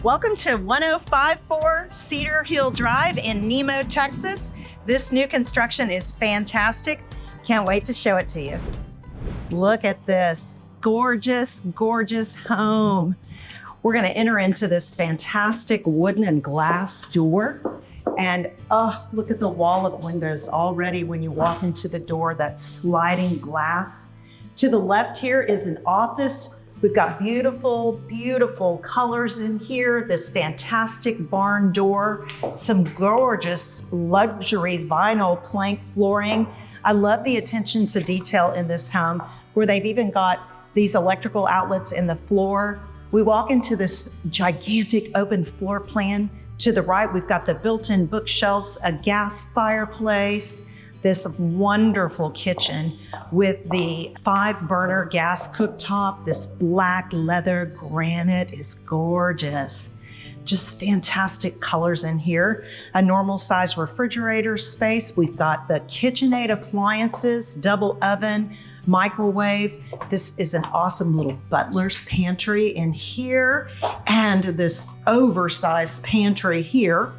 Welcome to 1054 Cedar Hill Drive in Nemo, Texas. This new construction is fantastic. Can't wait to show it to you. Look at this gorgeous, gorgeous home. We're going to enter into this fantastic wooden and glass door. And look at the wall of windows already when you walk into the door, that sliding glass. To the left here is an office. We've got beautiful, beautiful colors in here, this fantastic barn door, some gorgeous luxury vinyl plank flooring. I love the attention to detail in this home where they've even got these electrical outlets in the floor. We walk into this gigantic open floor plan. To the right, we've got the built-in bookshelves, a gas fireplace, this wonderful kitchen with the 5-burner gas cooktop. This black leather granite is gorgeous. Just fantastic colors in here. A normal size refrigerator space. We've got the KitchenAid appliances, double oven, microwave. This is an awesome little butler's pantry in here, and this oversized pantry here.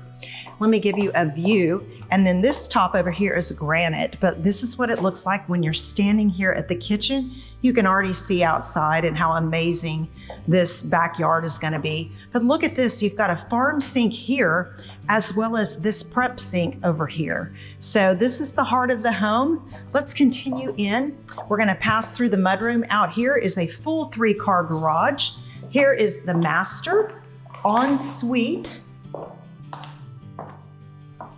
Let me give you a view. And then this top over here is granite, but this is what it looks like when you're standing here at the kitchen. You can already see outside and how amazing this backyard is gonna be. But look at this, you've got a farm sink here, as well as this prep sink over here. So this is the heart of the home. Let's continue in. We're gonna pass through the mudroom. Out here is a full 3-car garage. Here is the master ensuite.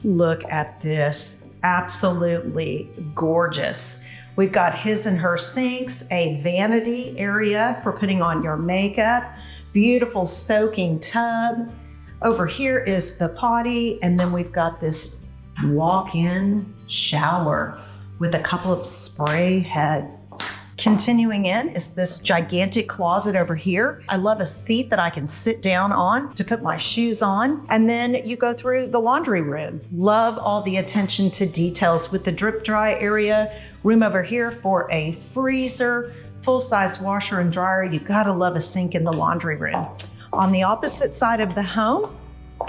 Look at this, absolutely gorgeous. We've got his and her sinks, a vanity area for putting on your makeup, beautiful soaking tub. Over here is the potty, and then we've got this walk-in shower with a couple of spray heads. Continuing in is this gigantic closet over here. I love a seat that I can sit down on to put my shoes on. And then you go through the laundry room. Love all the attention to details with the drip dry area. Room over here for a freezer, full-size washer and dryer. You gotta love a sink in the laundry room. On the opposite side of the home,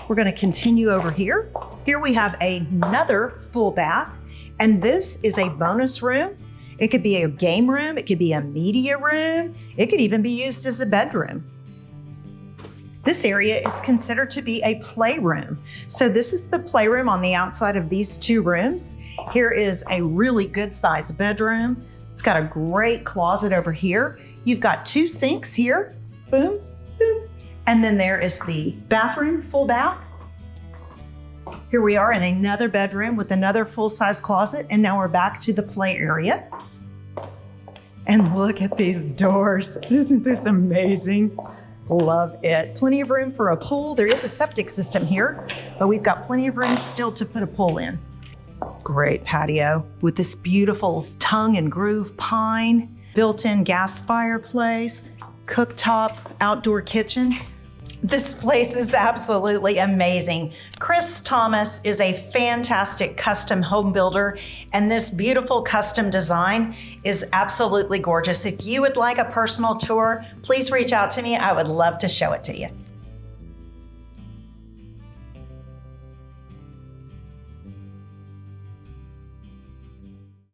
we're gonna continue over here. Here we have another full bath, and this is a bonus room. It could be a game room, it could be a media room, it could even be used as a bedroom. This area is considered to be a playroom. So this is the playroom on the outside of these 2 rooms. Here is a really good sized bedroom. It's got a great closet over here. You've got 2 sinks here, boom, boom. And then there is the bathroom, full bath. Here we are in another bedroom with another full-size closet, and now we're back to the play area. And look at these doors. Isn't this amazing? Love it. Plenty of room for a pool. There is a septic system here, but we've got plenty of room still to put a pool in. Great patio with this beautiful tongue and groove pine, built-in gas fireplace, cooktop, outdoor kitchen. This place is absolutely amazing. Chris Thomas is a fantastic custom home builder, and this beautiful custom design is absolutely gorgeous. If you would like a personal tour, please reach out to me. I would love to show it to you.